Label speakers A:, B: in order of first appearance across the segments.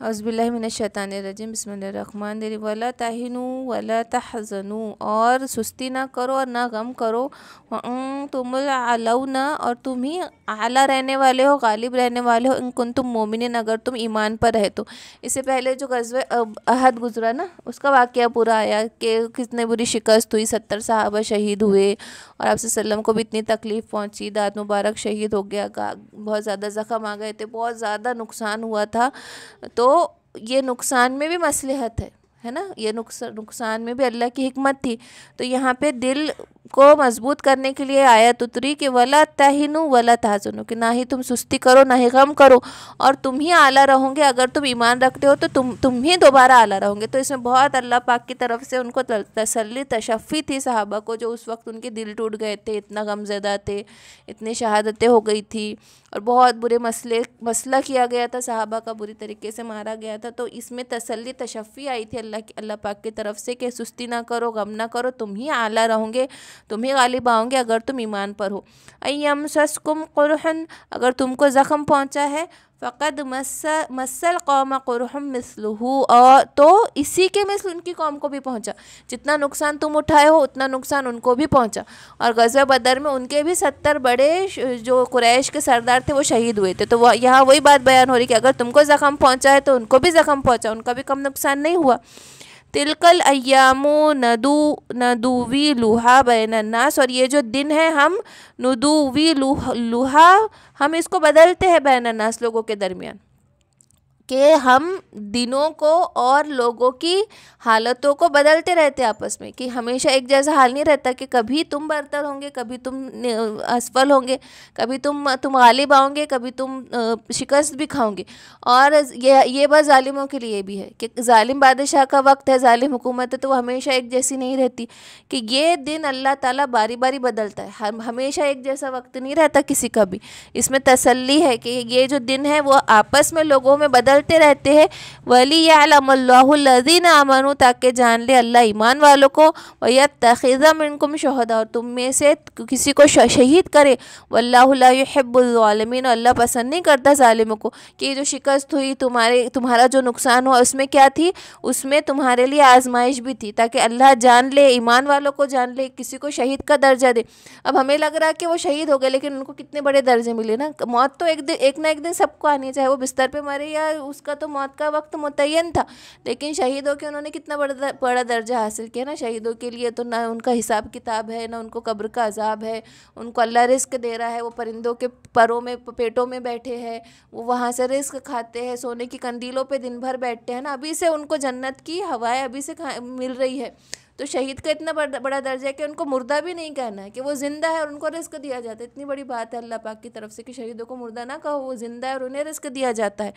A: औज़ुबिल्लाहि मिनश्शैतानिर्रजीम बिस्मिल्लाहिर्रहमानिर्रहीम वला ताहिनू वला तहज़नू, और सुस्ती ना करो और ना गम करो। तुमुल अलौना, और तुम ही आला रहने वाले हो, गालिब रहने वाले हो। इन कुंतुम मोमिनीन, अगर तुम ईमान पर रहे तो। इससे पहले जो ग़ज़वे अहद गुजरा ना, उसका वाक़या पूरा आया कि कितनी बुरी शिकस्त हुई, 70 सहाबा शहीद हुए और आप सल्लम को भी इतनी तकलीफ़ पहुँची। दाद मुबारक शहीद हो गया, बहुत ज़्यादा ज़ख़म आ गए थे, बहुत ज़्यादा नुकसान हुआ था। तो ये नुकसान में भी मसलहत है ना, ये नुकसान में भी अल्लाह की हिकमत थी। तो यहाँ पे दिल को मजबूत करने के लिए आयत उतरी कि वला ताहिनू वला तहज़नू, कि ना ही तुम सुस्ती करो ना ही गम करो, और तुम ही आला रहोगे। अगर तुम ईमान रखते हो तो तुम ही दोबारा आला रहोगे। तो इसमें बहुत अल्लाह पाक की तरफ से उनको तसल्ली तशफ़ी थी सहाबा को, जो उस वक्त उनके दिल टूट गए थे, इतना गमज़दा थे, इतनी शहादतें हो गई थी और बहुत बुरे मसला किया गया था, सहाबा का बुरी तरीके से मारा गया था। तो इसमें तसल्ली तशफ़ी आई थी अल्लाह पाक की तरफ से कि सुस्ती ना करो, गम ना करो, तुम ही आला रहोगे, तुम ही गालिब आओगे अगर तुम ईमान पर हो। अय्यमसस्कुम कुरहन, अगर तुमको ज़ख़म पहुँचा है, फ़क़द मस्सल कौम कुरहम मिस्लुहु, और तो इसी के मिस्ल उनकी कौम को भी पहुँचा। जितना नुकसान तुम उठाए हो उतना नुकसान उनको भी पहुँचा। और ग़ज़वा बदर में उनके भी 70 बड़े जो कुरैश के सरदार थे वो शहीद हुए थे। तो वह यहाँ वही बात बयान हो रही कि अगर तुमको ज़ख़म पहुँचा है तो उनको भी ज़ख़म पहुँचा, उनका भी कम नुकसान नहीं हुआ। तिलकल अय्यामु नदूवी लुहा बैनन्नास, और ये जो दिन है हम नदूवी लुहा, हम इसको बदलते हैं बैनन्नास, लोगों के दरमियान, कि हम दिनों को और लोगों की हालतों को बदलते रहते आपस में, कि हमेशा एक जैसा हाल नहीं रहता, कि कभी तुम बरतर होंगे, कभी तुम असफल होंगे, कभी तुम गालिब आओगे, कभी तुम शिकस्त भी खाओगे। और ये बात ज़ालिमों के लिए भी है कि ज़ालिम बादशाह का वक्त है, ज़ालिम हुकूमत है, तो वो हमेशा एक जैसी नहीं रहती, कि ये दिन अल्लाह ताला बारी बारी बदलता है, हम हमेशा एक जैसा वक्त नहीं रहता किसी का भी। इसमें तसल्ली है कि ये जो दिन है वो आपस में लोगों में बदलते रहते हैं। वलियअलमल्लाहुल्लज़ीना आमनू, ताकि जान ले अल्लाह ईमान वालों को, वयत्तखिज़ मिनकुम शुहदा, और तुम में से किसी को शहीद करे। वल्लाहु ला युहिब्बुल ज़ालिमीन, अल्लाह पसंद नहीं करता ज़ालिमों को। कि ये जो शिकस्त हुई, तुम्हारा जो नुकसान हुआ, उसमें क्या थी, उसमें तुम्हारे लिए आजमाइश भी थी, ताकि अल्लाह जान ले, ईमान वालों को जान ले, किसी को शहीद का दर्जा दे। अब हमें लग रहा है कि वो शहीद हो गए, लेकिन उनको कितने बड़े दर्जे मिले ना। मौत तो एक ना एक दिन सबको आनी, चाहे वो बिस्तर पे मरे या उसका तो मौत का वक्त मुतय्यन था, लेकिन शहीद होकर उन्होंने कितना बड़ा दर्जा हासिल किया ना। शहीदों के लिए तो ना उनका हिसाब किताब है, ना उनको कब्र का अजाब है, उनको अल्लाह रिस्क दे रहा है, वो परिंदों के परों में पेटों में बैठे हैं, वो वहाँ से रिस्क खाते हैं, सोने की कंदीलों पे दिन भर बैठते हैं ना, अभी से उनको जन्नत की हवाएं अभी से मिल रही है। तो शहीद का इतना बड़ा दर्जा है कि उनको मुर्दा भी नहीं कहना है, कि वो ज़िंदा है और उनको रिस्क दिया जाता है। इतनी बड़ी बात है अल्लाह पाक की तरफ से कि शहीदों को मुर्दा ना कहो, वो ज़िंदा है और उन्हें रिस्क दिया जाता है।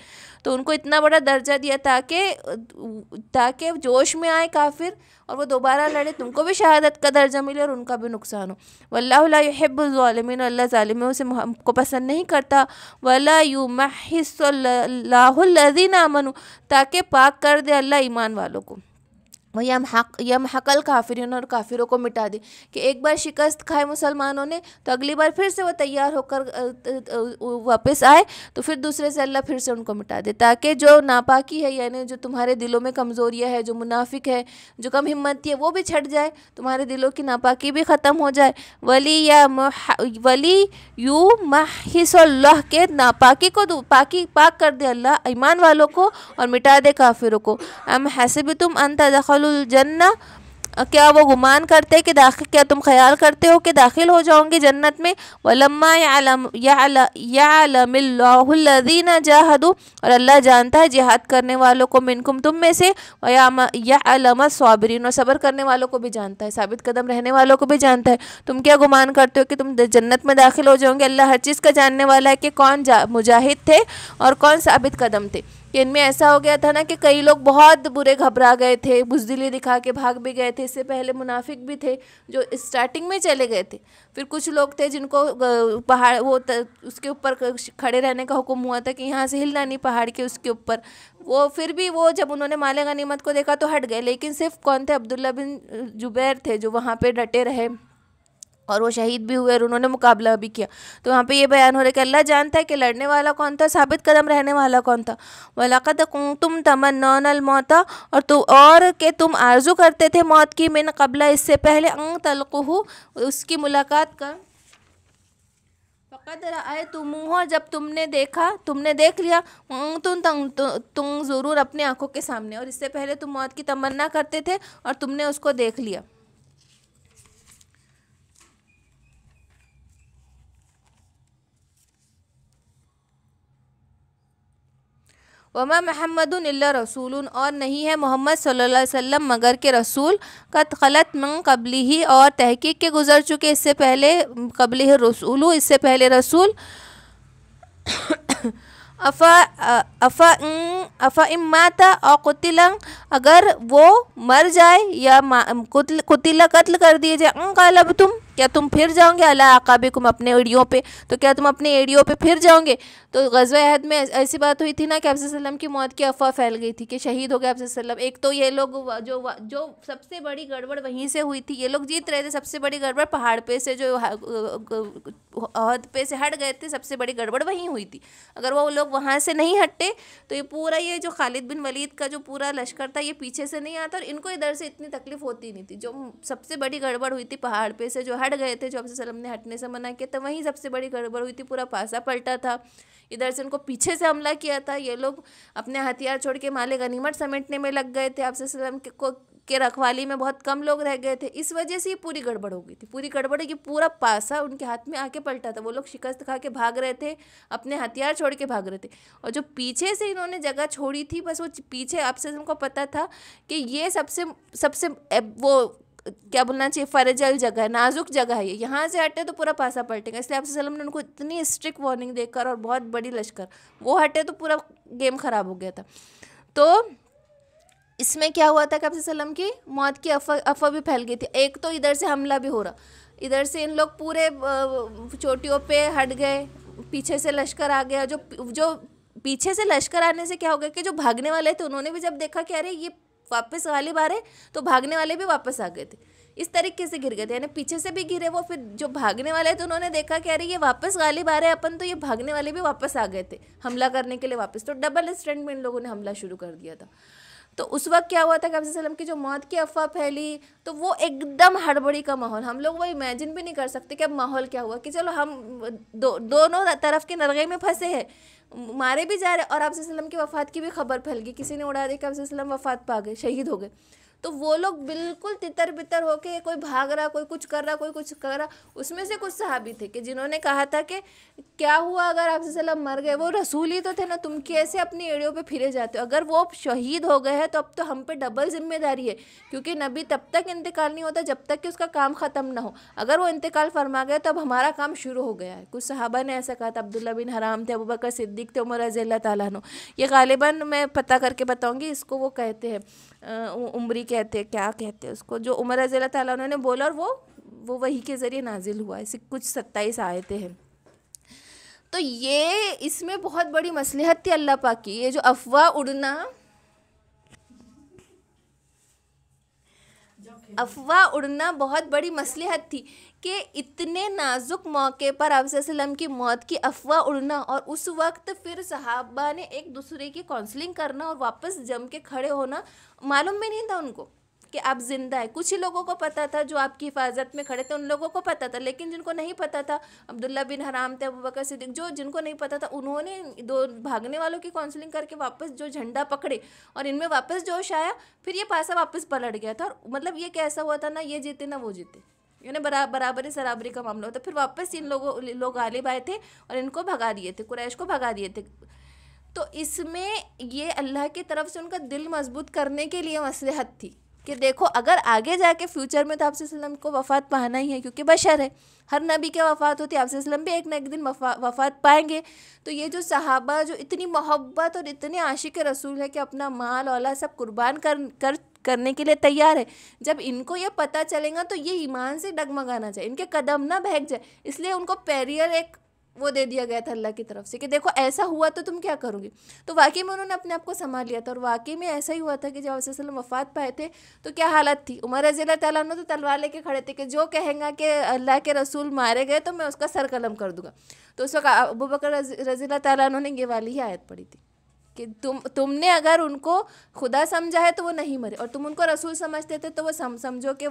A: तो उनको इतना बड़ा दर्जा दिया ताकि जोश में आए काफिर और वो दोबारा लड़े, तुमको भी शहादत का दर्जा मिले और उनका भी नुकसान हो। वल्लाहु ला युहिब्बुल ज़ालिमीन, अल्लाह ज़ालिमों से को पसंद नहीं करता। वला युमहिस्सुल्लाहुल्लज़ीना आमनू, ताकि पाक कर दे अल्लाह ईमान वालों को। वह यमहक़ल काफिरीन, और काफिरों को मिटा दे। कि एक बार शिकस्त खाए मुसलमानों ने तो अगली बार फिर से वो तैयार होकर वापस आए, तो फिर दूसरे से अल्लाह फिर से उनको मिटा दे, ताकि जो नापाकी है, यानी जो तुम्हारे दिलों में कमज़ोरियाँ है, जो मुनाफिक है, जो कम हिम्मती है, वो भी छट जाए, तुम्हारे दिलों की नापाकी भी ख़त्म हो जाए। वली युमहिस्सुल्लाह, के नापाकी को पाक कर दे अल्लाह ईमान वालों को और मिटा दे काफिरों को। अम हसिबतुम अन तदखुलुल जन्नह, क्या वो गुमान करते हैं कि क्या तुम ख्याल करते हो कि दाखिल हो जाओगे जन्नत में। वलम्मा यअलमिल्लाहुल्लज़ीना जाहदू, और अल्लाह जानता है जिहाद करने वालों को, मिनकुम तुम में से, वयअलमस्साबिरीन, और सब्र करने वालों को भी जानता है, साबित कदम रहने वालों को भी जानता है। तुम क्या गुमान करते हो कि तुम जन्नत में दाखिल हो जाओगे। अल्लाह हर चीज़ का जानने वाला है कि कौन मुजाहिद थे और कौन साबित कदम थे। कि इनमें ऐसा हो गया था ना कि कई लोग बहुत बुरे घबरा गए थे, बुज़दिली दिखा के भाग भी गए थे। इससे पहले मुनाफिक भी थे जो स्टार्टिंग में चले गए थे। फिर कुछ लोग थे जिनको पहाड़ उसके ऊपर खड़े रहने का हुक्म हुआ था कि यहाँ से हिलना नहीं पहाड़ के उसके ऊपर। वो फिर भी वो जब उन्होंने माले गनीमत को देखा तो हट गए, लेकिन सिर्फ कौन थे, अब्दुल्ला बिन जुबैर थे जो वहाँ पे डटे रहे और वो शहीद भी हुए और उन्होंने मुकाबला भी किया। तो वहाँ पे ये बयान हो रहा है कि अल्लाह जानता है कि लड़ने वाला कौन था, साबित कदम रहने वाला कौन था। वलक़द कुंतुम तमन्नौनल मौता, और कि तुम आरजू करते थे मौत की, मिन क़ब्ल, इससे पहले, अन तल्क़ुहु, उसकी मुलाकात का। फ़क़द रअयतुमूहु, जब तुमने देखा, तुमने देख लिया, तुम ज़रूर अपनी आंखों के सामने, और इससे पहले तुम मौत की तमन्ना करते थे और तुमने उसको देख लिया। वमा महम्मदुन इल्ला रसूलुन, और नहीं है मोहम्मद सल्लल्लाहु अलैहि वसल्लम मगर के रसूल, कद खलत मन कबलिही, और तहकीक के गुजर चुके इससे पहले, कबलिही रसूलु, इससे पहले रसूल। अफ़ा अफ़ा अफ़ा इम्माता और कुतिला, अगर वो मर जाए या कुतिला कत्ल कर दिए जाए, क़लब तुम, क्या तुम फिर जाओगे, अला अक़ाबिकुम, अपने एड़ियों पे, तो क्या तुम अपने एड़ियों पे फिर जाओगे। तो ग़ज़वा अहद में ऐसी बात हुई थी ना कि आप सल्लम की मौत की अफवाह फैल गई थी कि शहीद हो गए आप सल्लम। एक तो ये लोग जो सबसे बड़ी गड़बड़ वहीं से हुई थी, ये लोग जीत रहे थे, सबसे बड़ी गड़बड़ पहाड़ पे से जो अहद पे से हट गए थे, सबसे बड़ी गड़बड़ वहीं हुई थी। अगर वो लोग वहाँ से नहीं हटते तो ये पूरा, ये जो खालिद बिन वलीद का जो पूरा लश्कर था, ये पीछे से नहीं आता और इनको इधर से इतनी तकलीफ होती नहीं थी। जो सबसे बड़ी गड़बड़ हुई थी पहाड़ पे से जो हट गए थे, जो आप सल्लम ने हटने से मना किया था, वहीं सबसे बड़ी गड़बड़ हुई थी, पूरा पासा पलटा था। इधर से उनको पीछे से हमला किया था, ये लोग अपने हथियार छोड़ के माले गनीमत समेटने में लग गए थे, आप सल्लम के रखवाली में बहुत कम लोग रह गए थे। इस वजह से ये पूरी गड़बड़ हो गई थी। पूरी गड़बड़ है कि पूरा पासा उनके हाथ में आके पलटा था, वो लोग शिकस्त खा के भाग रहे थे, अपने हथियार छोड़ के भाग रहे थे। और जो पीछे से इन्होंने जगह छोड़ी थी, बस वो पीछे आप सल्लम को पता था कि ये सबसे सबसे वो क्या बोलना चाहिए, फरजल जगह है, नाजुक जगह है, यहाँ से हटे तो पूरा पासा पलटेगा। इसलिए आप सल्लम ने उनको इतनी स्ट्रिक्ट वार्निंग देकर, और बहुत बड़ी लश्कर, वो हटे तो पूरा गेम ख़राब हो गया था। तो इसमें क्या हुआ था कि आप सल्लम की मौत की अफवाह भी फैल गई थी। एक तो इधर से हमला भी हो रहा, इधर से इन लोग पूरे चोटियों पे हट गए, पीछे से लश्कर आ गया। जो पीछे से लश्कर आने से क्या हो गया कि जो भागने वाले थे उन्होंने भी जब देखा कि अरे ये वापस गालिब आ रहे, तो भागने वाले भी वापस आ गए थे। इस तरीके से गिर गए थे, यानी पीछे से भी गिरे वो, फिर जो भागने वाले थे उन्होंने देखा कि अरे ये वापस गालिब आ रहे हैं अपन, तो ये भागने वाले भी वापस आ गए थे हमला करने के लिए वापस। तो डबल स्ट्रेंथ में इन लोगों ने हमला शुरू कर दिया था। तो उस वक्त क्या हुआ था कि आप सल्लम की जो मौत की अफवाह फैली, तो वो एकदम हड़बड़ी का माहौल, हम लोग वो इमेजिन भी नहीं कर सकते कि अब माहौल क्या हुआ, कि चलो हम दोनों तरफ के नरगे में फंसे हैं, मारे भी जा रहे, और आप सल्लम की वफ़ात की भी खबर फैल गई, किसी ने उड़ा दी कि आप सल्लम वफ़ात पा गए, शहीद हो गए। तो वो लोग बिल्कुल तितर बितर होके, कोई भाग रहा, कोई कुछ कर रहा, कोई कुछ कर रहा। उसमें से कुछ सहाबी थे कि जिन्होंने कहा था कि क्या हुआ अगर आप सल्लम मर गए, वो रसूल ही तो थे ना, तुम कैसे अपनी एड़ियों पे फिरे जाते हो। अगर वो शहीद हो गए हैं तो अब तो हम पे डबल जिम्मेदारी है, क्योंकि नबी तब तक इंतकाल नहीं होता जब तक कि उसका काम ख़त्म ना हो। अगर वो इंतकाल फरमा गए तो अब हमारा काम शुरू हो गया है। कुछ सहाबा ने ऐसा कहा था, अब्दुल्ला बिन हराम थे, अबू बकर सिद्दीक़ थे, उमर रज़ी अल्लाह ताला अन्हु। ये गालिबन मैं पता करके बताऊँगी, इसको वो कहते हैं उमरी कहते हैं, क्या कहते हैं उसको, जो उमर रज़ी अल्लाह ताला अन्हु ने बोला, और वो वही के ज़रिए नाजिल हुआ। ऐसे कुछ 27 आयतें हैं। तो ये इसमें बहुत बड़ी मसलहत थी अल्लाह पाक की। ये जो अफवाह उड़ना बहुत बड़ी मसलहत थी कि इतने नाजुक मौके पर आप सल्लम की मौत की अफवाह उड़ना, और उस वक्त फिर सहाबा ने एक दूसरे की काउंसलिंग करना और वापस जम के खड़े होना। मालूम भी नहीं था उनको कि आप जिंदा है। कुछ ही लोगों को पता था जो आपकी हिफाजत में खड़े थे, उन लोगों को पता था, लेकिन जिनको नहीं पता था, अब्दुल्ला बिन हराम थे, अबू बकर सिद्दीक़, जिनको नहीं पता था, उन्होंने दो भागने वालों की काउंसलिंग करके वापस जो झंडा पकड़े और इनमें वापस जोश आया, फिर ये पासा वापस पलट गया था। और मतलब ये कैसा हुआ था, ना ये जीते ना वो जीते, यानी बराबरी सराबरी का मामला होता। फिर वापस इन लोग गालिब आए थे और इनको भगा दिए थे, कुरैश को भगा दिए थे। तो इसमें ये अल्लाह की तरफ से उनका दिल मजबूत करने के लिए मसलहत थी कि देखो अगर आगे जाके फ्यूचर में तो आप सल्लम को वफ़ात पाना ही है, क्योंकि बशर है, हर नबी के वफ़ात होती है, आप सल्लम भी एक ना एक दिन वफ़ात पाएंगे। तो ये जो सहाबा जो इतनी मोहब्बत और इतने आशिक रसूल है कि अपना माल औलाद सब कुर्बान करने के लिए तैयार है, जब इनको ये पता चलेगा तो ये ईमान से डगमगाना चाहिए, इनके कदम ना बहक जाए। इसलिए उनको पेरियर एक वो दे दिया गया था अल्लाह की तरफ से कि देखो ऐसा हुआ तो तुम क्या करोगे। तो वाकई में उन्होंने अपने आप को संभाल लिया था, और वाकई में ऐसा ही हुआ था कि जब आप वसल्लम वफ़ात पाए थे तो क्या हालत थी। उमर रज़ी अल्लाह ताला अन्हु तो तलवार लेके खड़े थे कि जो कहेंगे कि अल्लाह के रसूल मारे गए तो मैं उसका सर कलम कर दूंगा। तो उस वक्त अबू बकर रज़ी अल्लाह ताला अन्हु ने ये वाली ही आयत पढ़ी थी कि तुमने अगर उनको खुदा समझा है तो वो नहीं मरे, और तुम उनको रसूल समझते थे तो वो समझो कि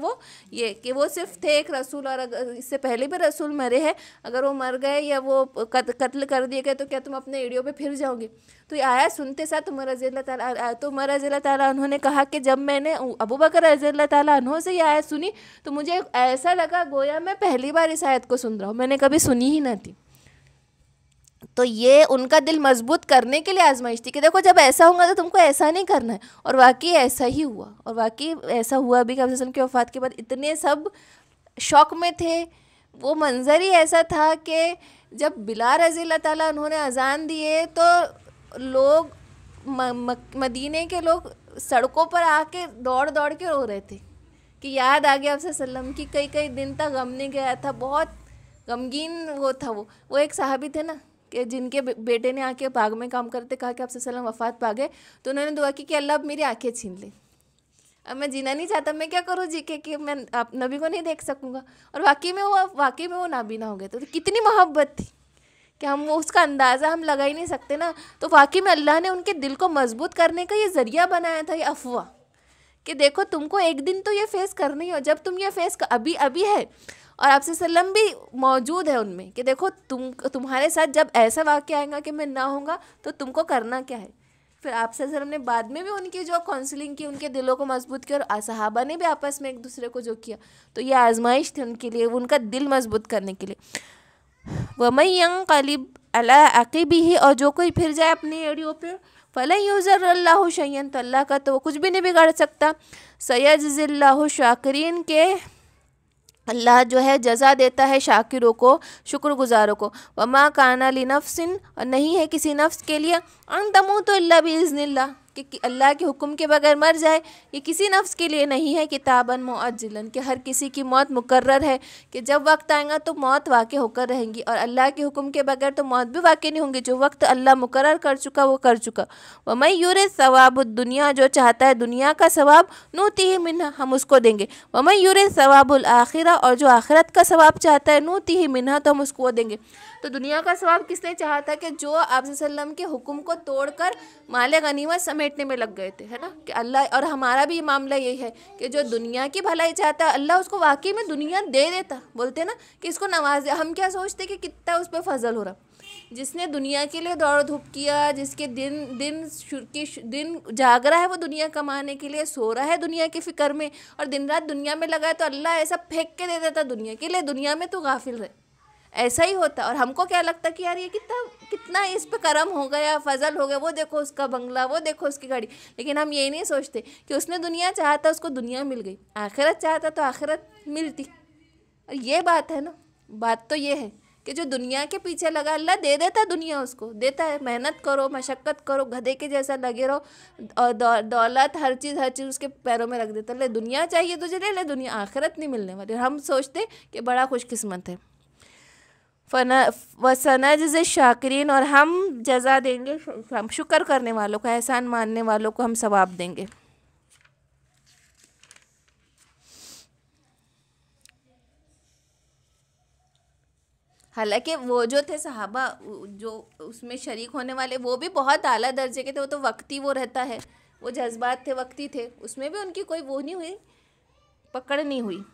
A: वो सिर्फ थे एक रसूल, और अगर इससे पहले भी रसूल मरे हैं, अगर वो मर गए या वो कत्ल कर दिए गए तो क्या तुम अपने एड़ियों पे फिर जाओगे। तो ये आया सुनते साथ उमर रज़ी अल्लाह ताला उन्होंने कहा कि जब मैंने अबू बकर रज़ी अल्लाह ताला अन्हु से ये आयत सुनी तो मुझे ऐसा लगा गोया मैं पहली बार इस आयत को सुन रहा हूँ, मैंने कभी सुनी ही ना थी। तो ये उनका दिल मजबूत करने के लिए आजमाइश थी कि देखो जब ऐसा होगा तो तुमको ऐसा नहीं करना है, और वाकई ऐसा ही हुआ। और वाकई ऐसा हुआ भी कि अब्दुल सलाम की वफ़ात के बाद इतने सब शौक में थे। वो मंज़र ही ऐसा था कि जब बिलाल रज़ी अल्लाह ताला उन्होंने अजान दिए तो लोग मदीने के लोग सड़कों पर आके दौड़ दौड़ के रो रहे थे कि याद आ गया अब्दुल सलाम की, कई कई दिन तक गम नहीं गया था, बहुत गमगीन वो था। वो एक सहाबी थे ना कि जिनके बेटे ने आके बाग में काम करते कहा कि आप सल्लम वफ़ात पा गए, तो उन्होंने दुआ की कि अल्लाह अब मेरी आंखें छीन ले, अब मैं जीना नहीं चाहता, मैं क्या करूँ जी के कि मैं आप नबी को नहीं देख सकूँगा। और वाकई में वो नाबीना हो गए। तो कितनी मोहब्बत थी कि हम वो उसका अंदाज़ा हम लगा ही नहीं सकते ना। तो वाकई में अल्लाह ने उनके दिल को मजबूत करने का ये ज़रिया बनाया था, ये अफवाह कि देखो तुमको एक दिन तो ये फेस करनी हो, जब तुम ये फेस अभी अभी है, और आपसे सल्लम भी मौजूद है उनमें कि देखो तुम्हारे साथ जब ऐसा वाक़या आएगा कि मैं ना होऊंगा तो तुमको करना क्या है। फिर आपसे सल्लम ने बाद में भी उनकी जो काउंसलिंग की, उनके दिलों को मजबूत किया, और सहाबा ने भी आपस में एक दूसरे को जो किया, तो ये आजमाइश थी उनके लिए, उनका दिल मजबूत करने के लिए। वमन यंक़लिब अला अक़िबिही, और जो कोई फिर जाए अपनी एड़ियों पे, फ़लन युज़िर्रल्लाहु शैयन, तो अल्लाह का तो वो कुछ भी नहीं बिगाड़ सकता। सयजज़िल्लाहु शाकिरीन, के अल्लाह जो है जज़ा देता है शाकिरों को, शुक्रगुजारों को। वमा काना लिनफ्सिन, और नहीं है किसी नफ्स के लिए, अन तमूतु इल्ला बिइज़्निल्लाह, कि अल्लाह के हुक्म के बगैर मर जाए, ये किसी नफ्स के लिए नहीं है। किताबन मुअज्जलन, कि हर किसी की मौत मुकर्रर है कि जब वक्त आएगा तो मौत वाक़ होकर रहेंगी, और अल्लाह के हुक्म के बगैर तो मौत भी वाक़ नहीं होंगी। जो वक्त अल्लाह मुकर्रर कर चुका वो कर चुका। वमन युरिद सवाबुद दुनिया, जो चाहता है दुनिया का सवाब, नूतिही मिन्हा, हम उसको देंगे। वमन युरिद सवाबुल आखिरा, और जो आखिरत का सवाब चाहता है, नूतिही मिन्हा, तो हम उसको देंगे। तो दुनिया का सवाब किसने चाहा था कि जो आप सल्लम के हुक्म को तोड़कर माले गनीमत समेटने में लग गए थे, है ना, कि अल्लाह, और हमारा भी मामला यही है कि जो दुनिया की भलाई चाहता है अल्लाह उसको वाकई में दुनिया दे देता। बोलते ना कि इसको नवाज दे। हम क्या सोचते कि कितना उस पर फजल हो रहा। जिसने दुनिया के लिए दौड़ धूप किया, जिसके दिन जाग रहा है वो दुनिया कमाने के लिए, सो रहा है दुनिया की फ़िक्र में, और दिन रात दुनिया में लगा है, तो अल्लाह ऐसा फेंक के दे देता दुनिया के लिए, दुनिया में तो गाफिल रहे। ऐसा ही होता। और हमको क्या लगता कि यार ये कितना इस पे करम हो गया, फजल हो गया, वो देखो उसका बंगला, वो देखो उसकी गाड़ी। लेकिन हम ये नहीं सोचते कि उसने दुनिया चाहता उसको दुनिया मिल गई, आखिरत चाहता तो आखिरत मिलती। और ये बात है ना, बात तो ये है कि जो दुनिया के पीछे लगा अल्लाह दे देता, दुनिया उसको देता है। मेहनत करो, मशक्क़त करो, गधे के जैसा लगे रहो, और दौलत हर चीज़ उसके पैरों में रख देता। ले दुनिया चाहिए तुझे, ले दुनिया, आखिरत नहीं मिलने वाली। हम सोचते कि बड़ा खुशकिस्मत है। वसनजज़ि शाकिरीन, और हम जज़ा देंगे, हम शुक्र करने वालों को, एहसान मानने वालों को हम सवाब देंगे। हालांकि वो जो थे सहाबा, जो उसमें शरीक होने वाले, वो भी बहुत आला दर्जे के थे। वो तो वक्ती वो रहता है, वो जज्बात थे, वक्ती थे, उसमें भी उनकी कोई वो नहीं हुई, पकड़ नहीं हुई।